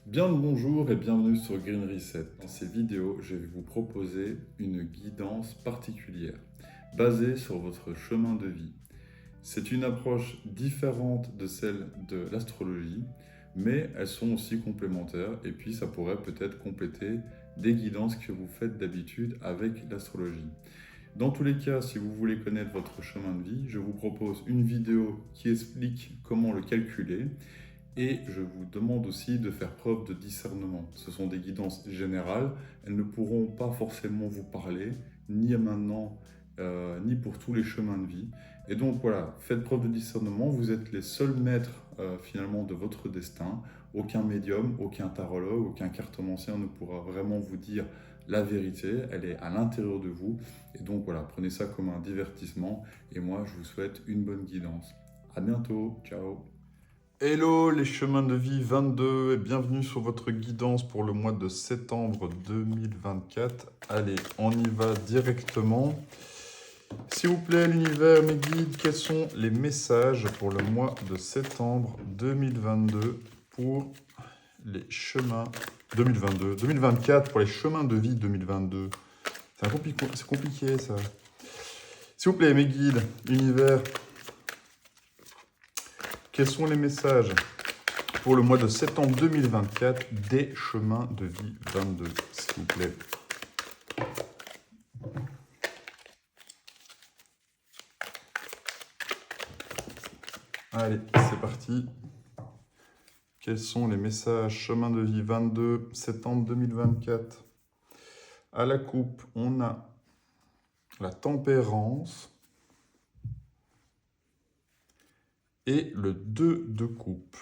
Bien le bonjour et bienvenue sur Green Reset. Dans ces vidéos, je vais vous proposer une guidance particulière, basée sur votre chemin de vie. C'est une approche différente de celle de l'astrologie, mais elles sont aussi complémentaires et puis ça pourrait peut-être compléter des guidances que vous faites d'habitude avec l'astrologie. Dans tous les cas, si vous voulez connaître votre chemin de vie, je vous propose une vidéo qui explique comment le calculer. Et je vous demande aussi de faire preuve de discernement. Ce sont des guidances générales, elles ne pourront pas forcément vous parler, ni maintenant, ni pour tous les chemins de vie. Et donc voilà, faites preuve de discernement, vous êtes les seuls maîtres finalement de votre destin. Aucun médium, aucun tarologue, aucun cartomancien ne pourra vraiment vous dire la vérité, elle est à l'intérieur de vous. Et donc voilà, prenez ça comme un divertissement. Et moi, je vous souhaite une bonne guidance. À bientôt, ciao. Hello les chemins de vie 22 et bienvenue sur votre guidance pour le mois de septembre 2024. Allez, on y va directement. S'il vous plaît, l'univers, mes guides, quels sont les messages pour le mois de septembre 2022 pour les chemins 2024 pour les chemins de vie 2022. C'est compliqué ça. S'il vous plaît, mes guides, l'univers, quels sont les messages pour le mois de septembre 2024 des chemins de vie 22, s'il vous plaît. Allez, c'est parti. Quels sont les messages chemin de vie 22, septembre 2024? À la coupe, on a la tempérance et le 2 de coupe.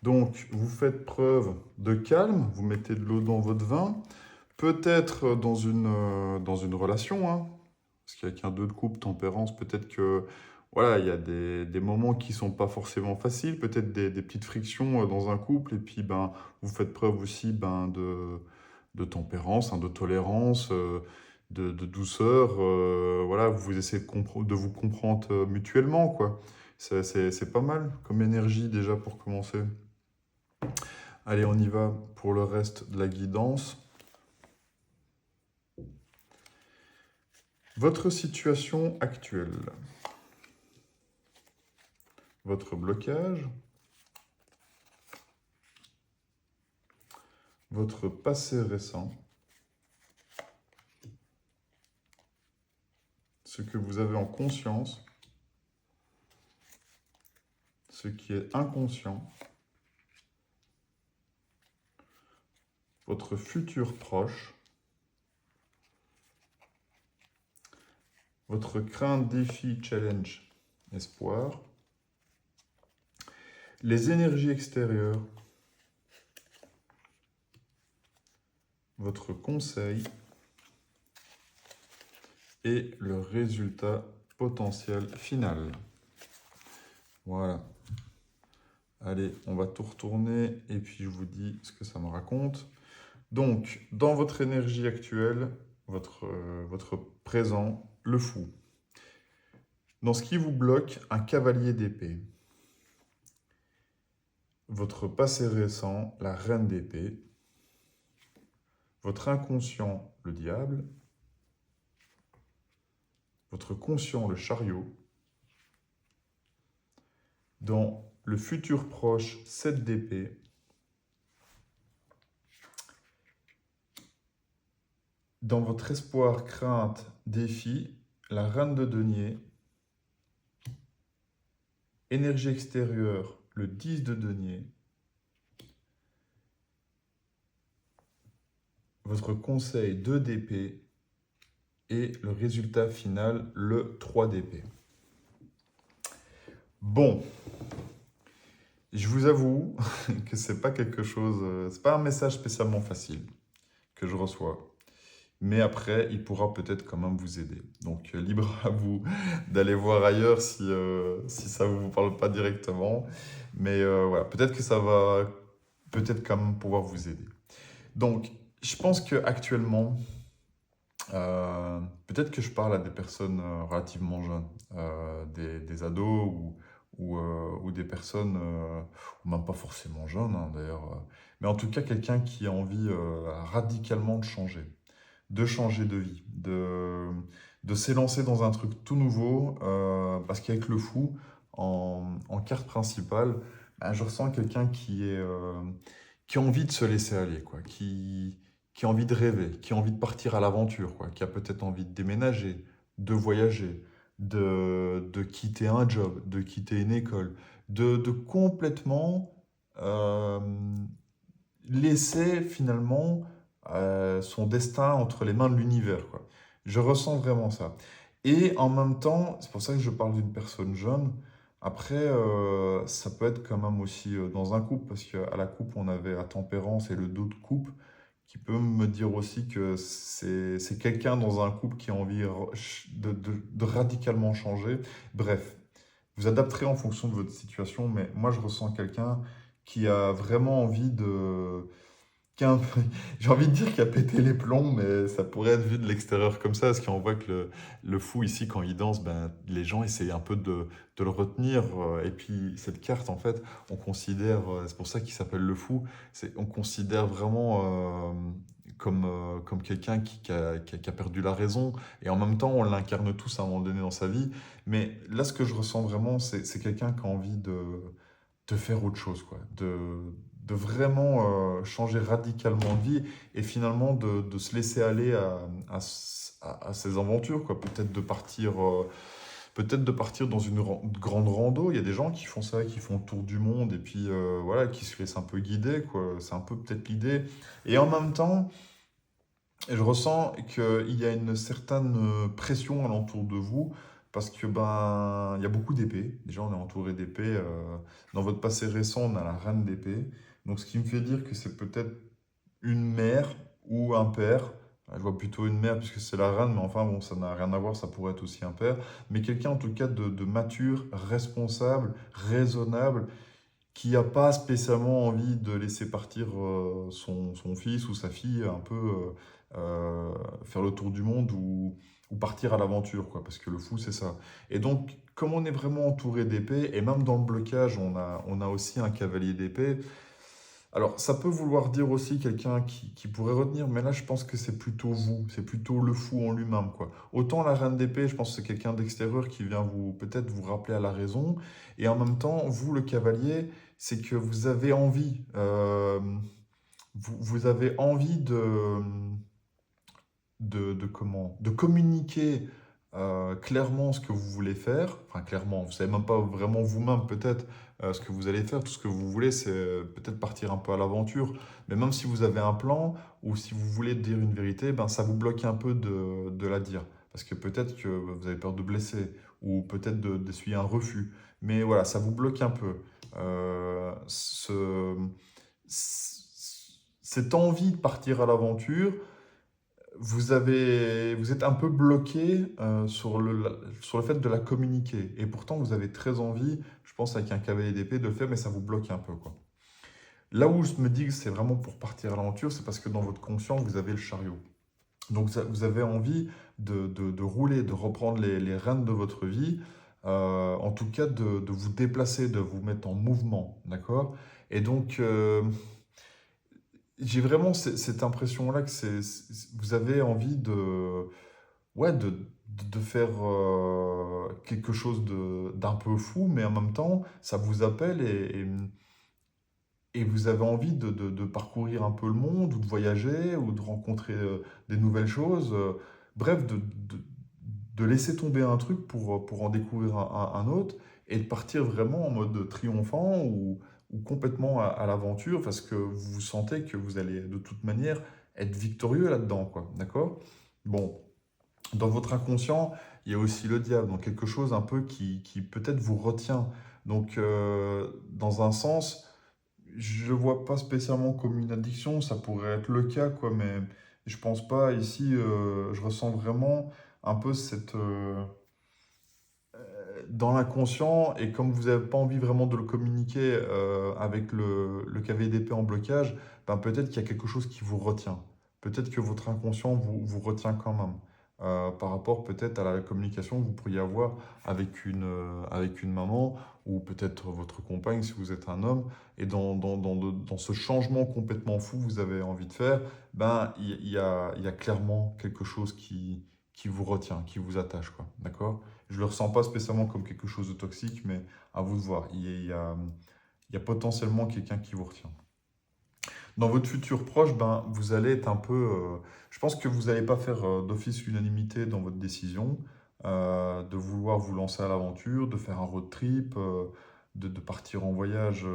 Donc, vous faites preuve de calme, vous mettez de l'eau dans votre vin, peut-être dans une relation, hein, parce qu'avec un 2 de coupe, tempérance, peut-être que voilà, il y a des moments qui ne sont pas forcément faciles, peut-être des petites frictions dans un couple, et puis vous faites preuve aussi de tempérance, hein, de tolérance, de douceur, voilà, vous essayez de vous comprendre mutuellement, quoi. C'est pas mal comme énergie déjà pour commencer. Allez, on y va pour le reste de la guidance. Votre situation actuelle. Votre blocage. Votre passé récent. Ce que vous avez en conscience. Ce qui est inconscient. Votre futur proche. Votre crainte, défi, challenge, espoir. Les énergies extérieures. Votre conseil. Et le résultat potentiel final. Voilà. Allez, on va tout retourner et puis je vous dis ce que ça me raconte. Donc, dans votre énergie actuelle, votre présent, le fou. Dans ce qui vous bloque, un cavalier d'épée. Votre passé récent, la reine d'épée. Votre inconscient, le diable. Votre conscient, le chariot. Dans le futur proche, 7 d'épée. Dans votre espoir, crainte, défi, la reine de denier. Énergie extérieure, le 10 de denier. Votre conseil, 2 d'épée. Et le résultat final, le 3 d'épée. Bon, je vous avoue que c'est pas quelque chose, c'est pas un message spécialement facile que je reçois. Mais après, il pourra peut-être quand même vous aider. Donc, libre à vous d'aller voir ailleurs si ça ne vous parle pas directement. Mais voilà, peut-être que ça va peut-être quand même pouvoir vous aider. Donc, je pense qu'actuellement, peut-être que je parle à des personnes relativement jeunes, des ados ou des personnes, ou même pas forcément jeunes hein, d'ailleurs, mais en tout cas quelqu'un qui a envie radicalement de changer de vie, de s'élancer dans un truc tout nouveau, parce qu'avec le fou, en carte principale, ben, je ressens quelqu'un qui a envie de se laisser aller, quoi, qui a envie de rêver, qui a envie de partir à l'aventure, quoi, qui a peut-être envie de déménager, de voyager, de quitter un job, de quitter une école, de complètement euh, laisser finalement son destin entre les mains de l'univers, quoi. Je ressens vraiment ça. Et en même temps, c'est pour ça que je parle d'une personne jeune. Après, ça peut être quand même aussi dans un couple, parce qu'à la coupe, on avait la tempérance et le dos de coupe, qui peut me dire aussi que c'est quelqu'un dans un couple qui a envie de radicalement changer. Bref, vous adapterez en fonction de votre situation, mais moi, je ressens quelqu'un qui a vraiment envie qui a un peu- j'ai envie de dire qu'il a pété les plombs, mais ça pourrait être vu de l'extérieur comme ça, parce qu'on voit que le fou ici, quand il danse, ben, les gens essayent un peu de le retenir. Et puis cette carte, en fait, on considère, c'est pour ça qu'il s'appelle le fou, on considère vraiment comme quelqu'un qui a perdu la raison, et en même temps, on l'incarne tous à un moment donné dans sa vie. Mais là, ce que je ressens vraiment, c'est quelqu'un qui a envie de faire autre chose, quoi. De vraiment changer radicalement de vie et finalement de se laisser aller à ses aventures, quoi. Peut-être de partir dans une grande rando. Il y a des gens qui font ça, qui font le tour du monde et puis voilà, qui se laissent un peu guider, quoi. C'est un peu peut-être l'idée. Et en même temps, je ressens qu'il y a une certaine pression alentour de vous parce que ben il y a beaucoup d'épées. Déjà, on est entouré d'épées. Dans votre passé récent, on a la reine d'épée. Donc, ce qui me fait dire que c'est peut-être une mère ou un père. Je vois plutôt une mère puisque c'est la reine, mais enfin bon, ça n'a rien à voir, ça pourrait être aussi un père. Mais quelqu'un en tout cas de mature, responsable, raisonnable, qui n'a pas spécialement envie de laisser partir son fils ou sa fille un peu faire le tour du monde ou partir à l'aventure, quoi, parce que le fou, c'est ça. Et donc, comme on est vraiment entouré d'épées, et même dans le blocage, on a aussi un cavalier d'épée, alors ça peut vouloir dire aussi quelqu'un qui pourrait retenir, mais là, je pense que c'est plutôt vous, c'est plutôt le fou en lui-même, quoi. Autant la reine d'épée, je pense que c'est quelqu'un d'extérieur qui vient peut-être vous rappeler à la raison, et en même temps, vous, le cavalier, c'est que vous avez envie, vous avez envie de communiquer clairement ce que vous voulez faire. Enfin, clairement, vous ne savez même pas vraiment vous-même peut-être ce que vous allez faire. Tout ce que vous voulez, c'est peut-être partir un peu à l'aventure. Mais même si vous avez un plan ou si vous voulez dire une vérité, ben, ça vous bloque un peu de la dire. Parce que peut-être que vous avez peur de blesser ou peut-être d'essuyer un refus. Mais voilà, ça vous bloque un peu. Cette envie de partir à l'aventure, vous êtes un peu bloqué sur le fait de la communiquer. Et pourtant, vous avez très envie, je pense, avec un cavalier d'épée, de le faire, mais ça vous bloque un peu, quoi. Là où je me dis que c'est vraiment pour partir à l'aventure, c'est parce que dans votre conscient, vous avez le chariot. Donc, vous avez envie de rouler, de reprendre les rênes de votre vie, en tout cas de vous déplacer, de vous mettre en mouvement, d'accord? Et donc, j'ai vraiment cette impression-là que vous avez envie ouais, de faire quelque chose d'un peu fou, mais en même temps, ça vous appelle et vous avez envie de parcourir un peu le monde, ou de voyager, ou de rencontrer des nouvelles choses. Bref, de laisser tomber un truc pour en découvrir un autre, et de partir vraiment en mode triomphant ou complètement à l'aventure, parce que vous sentez que vous allez de toute manière être victorieux là-dedans, quoi. D'accord? Bon. Dans votre inconscient, il y a aussi le diable, donc quelque chose un peu qui peut-être vous retient. Donc, dans un sens, je ne vois pas spécialement comme une addiction, ça pourrait être le cas, quoi, mais je pense pas. Ici, je ressens vraiment un peu dans l'inconscient, et comme vous n'avez pas envie vraiment de le communiquer avec le cavalier d'épée en blocage, ben peut-être qu'il y a quelque chose qui vous retient. Peut-être que votre inconscient vous retient quand même. par rapport peut-être à la communication que vous pourriez avoir avec une maman ou peut-être votre compagne si vous êtes un homme. Et dans ce changement complètement fou que vous avez envie de faire, ben, il y a clairement quelque chose qui vous retient, qui vous attache, quoi. D'accord? Je ne le ressens pas spécialement comme quelque chose de toxique, mais à vous de voir. Il y a potentiellement quelqu'un qui vous retient. Dans votre futur proche, ben, vous allez être un peu. Je pense que vous n'allez pas faire d'office l'unanimité dans votre décision, de vouloir vous lancer à l'aventure, de faire un road trip, de partir en voyage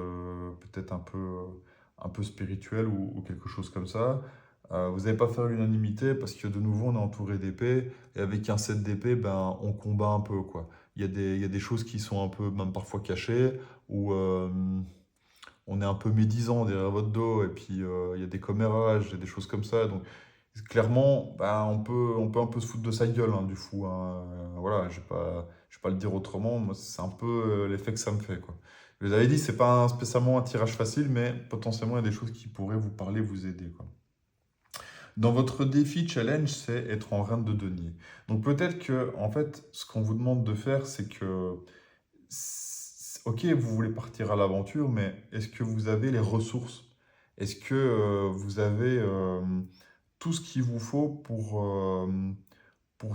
peut-être un peu spirituel ou quelque chose comme ça. Vous n'allez pas faire l'unanimité parce que de nouveau on est entouré d'épées et avec un set d'épées, ben, on combat un peu, quoi. Il y a des choses qui sont un peu même parfois cachées ou on est un peu médisant derrière votre dos, et puis il y a des commérages, et des choses comme ça. Donc, clairement, bah, on peut un peu se foutre de sa gueule, hein, du fou, hein. Voilà, je vais pas le dire autrement. Moi, c'est un peu l'effet que ça me fait, quoi. Je vous avais dit, c'est pas spécialement un tirage facile, mais potentiellement, il y a des choses qui pourraient vous parler, vous aider, quoi. Dans votre défi challenge, c'est être en reine de denier. Donc peut-être que, en fait, ce qu'on vous demande de faire, c'est que ok, vous voulez partir à l'aventure, mais est-ce que vous avez les ressources? Est-ce que vous avez tout ce qu'il vous faut pour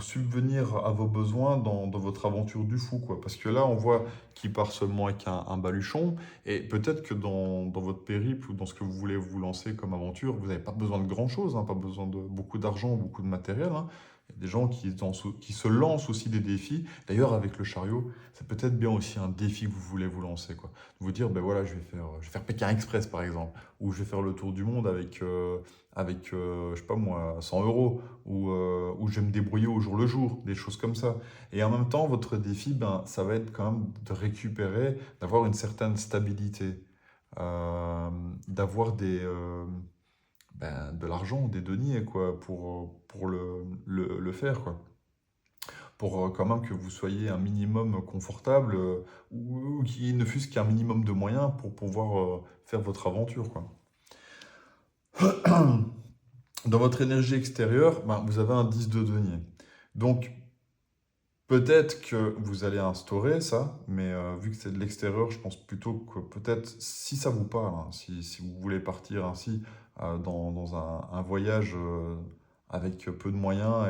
subvenir à vos besoins dans votre aventure du fou, quoi? Parce que là, on voit qu'il part seulement avec un baluchon, et peut-être que dans votre périple ou dans ce que vous voulez vous lancer comme aventure, vous n'avez pas besoin de grand-chose, hein, pas besoin de beaucoup d'argent, beaucoup de matériel, hein. Il y a des gens qui se lancent aussi des défis. D'ailleurs, avec le chariot, c'est peut-être bien aussi un défi que vous voulez vous lancer, quoi. Vous dire, ben voilà, je vais faire Pékin Express, par exemple, ou je vais faire le tour du monde avec je sais pas moi, 100 euros, ou je vais me débrouiller au jour le jour, des choses comme ça. Et en même temps, votre défi, ben, ça va être quand même de récupérer, d'avoir une certaine stabilité, euh, d'avoir de l'argent, des deniers, quoi, pour le faire, quoi. Pour quand même que vous soyez un minimum confortable, ou qu'il ne fût-ce qu'un minimum de moyens pour pouvoir faire votre aventure, quoi. Dans votre énergie extérieure, ben, vous avez un 10 de denier. Donc, peut-être que vous allez instaurer ça, mais vu que c'est de l'extérieur, je pense plutôt que peut-être, si ça vous parle, hein, si vous voulez partir ainsi dans un voyage avec peu de moyens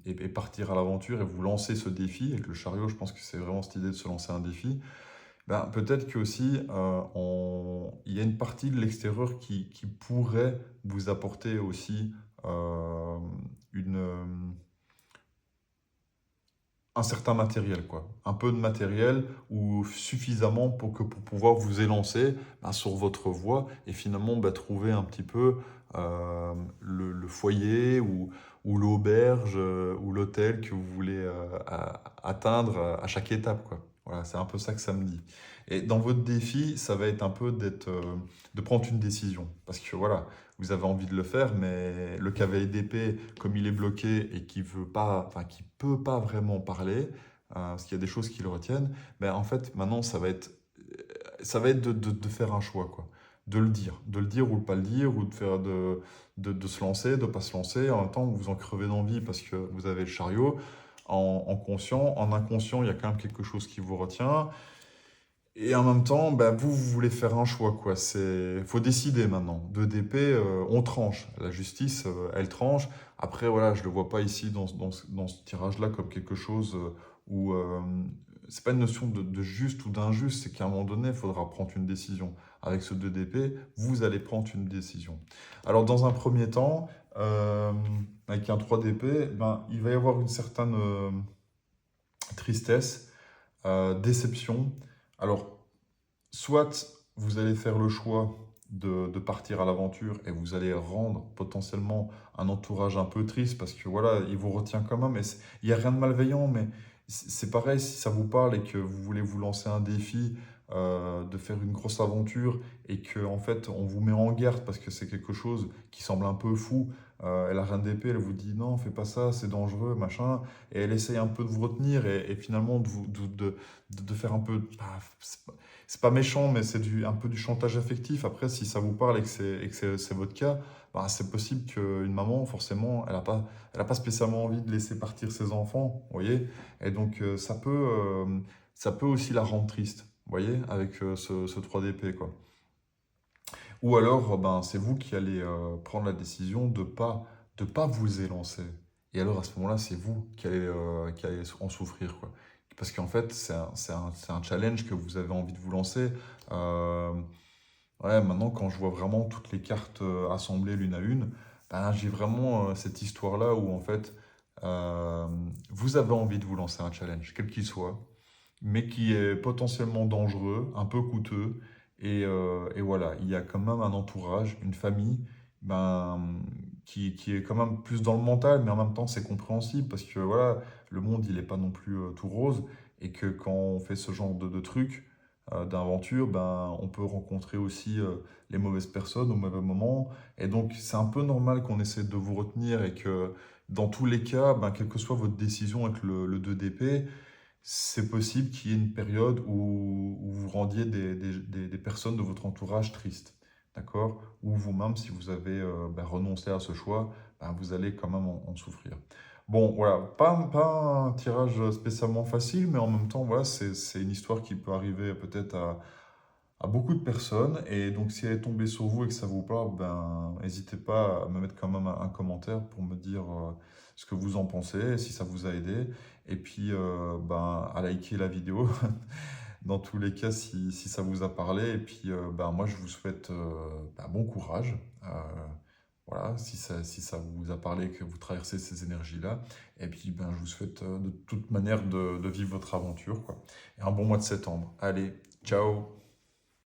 et partir à l'aventure et vous lancer ce défi, avec le chariot, je pense que c'est vraiment cette idée de se lancer un défi, ben, peut-être que aussi il y a une partie de l'extérieur qui pourrait vous apporter aussi euh, une, un certain matériel, quoi. Un peu de matériel ou suffisamment pour pouvoir vous élancer ben, sur votre voie et finalement ben, trouver un petit peu le foyer ou l'auberge ou l'hôtel que vous voulez atteindre à chaque étape, quoi. Voilà, c'est un peu ça que ça me dit. Et dans votre défi, ça va être un peu de prendre une décision. Parce que voilà, vous avez envie de le faire, mais le cavalier d'épée, comme il est bloqué et qui veut pas, enfin, qui peut pas vraiment parler, parce qu'il y a des choses qui le retiennent, ben en fait, maintenant, ça va être de faire un choix, quoi. De le dire ou de pas le dire, ou de faire de se lancer, de pas se lancer. En même temps, vous en crevez d'envie parce que vous avez le chariot. En conscient, en inconscient, il y a quand même quelque chose qui vous retient. Et en même temps, bah, vous voulez faire un choix, quoi. Faut décider maintenant. 2 d'épée, on tranche. La justice, elle tranche. Après, voilà, je le vois pas ici dans ce tirage-là comme quelque chose où c'est pas une notion de juste ou d'injuste, c'est qu'à un moment donné, il faudra prendre une décision. Avec ce 2 d'épée, vous allez prendre une décision. Alors, dans un premier temps, avec un 3 d'épée, ben, il va y avoir une certaine tristesse, déception. Alors, soit vous allez faire le choix de partir à l'aventure et vous allez rendre potentiellement un entourage un peu triste parce que voilà, il vous retient quand même. Il n'y a rien de malveillant, mais c'est pareil, si ça vous parle et que vous voulez vous lancer un défi, de faire une grosse aventure et que en fait on vous met en garde parce que c'est quelque chose qui semble un peu fou. Et la reine d'épée, elle vous dit non, fais pas ça, c'est dangereux, machin. Et elle essaye un peu de vous retenir et finalement de faire un peu. C'est pas méchant, mais c'est un peu du chantage affectif. Après, si ça vous parle et que c'est votre cas, bah, c'est possible qu'une maman, forcément, elle a pas spécialement envie de laisser partir ses enfants, vous voyez. Et donc, ça peut aussi la rendre triste, vous voyez, avec ce 3 d'épée, quoi. Ou alors, ben, c'est vous qui allez prendre la décision de pas vous élancer. Et alors, à ce moment-là, c'est vous qui allez en souffrir, quoi. Parce qu'en fait, c'est un challenge que vous avez envie de vous lancer. Euh, ouais, maintenant, quand je vois vraiment toutes les cartes assemblées l'une à une, ben, j'ai vraiment cette histoire-là où, en fait, euh, vous avez envie de vous lancer un challenge, quel qu'il soit, mais qui est potentiellement dangereux, un peu coûteux. Et voilà, il y a quand même un entourage, une famille, ben, qui est quand même plus dans le mental, mais en même temps c'est compréhensible parce que voilà, le monde il n'est pas non plus tout rose et que quand on fait ce genre de trucs, d'aventure, ben, on peut rencontrer aussi les mauvaises personnes au mauvais moment. Et donc c'est un peu normal qu'on essaie de vous retenir et que dans tous les cas, ben, quelle que soit votre décision avec le 2 d'épée, c'est possible qu'il y ait une période où vous rendiez des personnes de votre entourage tristes, d'accord? Ou vous-même, si vous avez ben, renoncé à ce choix, ben, vous allez quand même en souffrir. Bon, voilà, pas un tirage spécialement facile, mais en même temps, voilà, c'est une histoire qui peut arriver peut-être à beaucoup de personnes. Et donc, si elle est tombée sur vous et que ça vous parle, ben, n'hésitez pas à me mettre quand même un commentaire pour me dire ce que vous en pensez, si ça vous a aidé. Et puis, ben, à liker la vidéo, dans tous les cas, si ça vous a parlé. Et puis, ben, moi, je vous souhaite ben, bon courage. Voilà, si ça vous a parlé et que vous traversez ces énergies-là. Et puis, ben, je vous souhaite de toute manière de vivre votre aventure, quoi. Et un bon mois de septembre. Allez, ciao!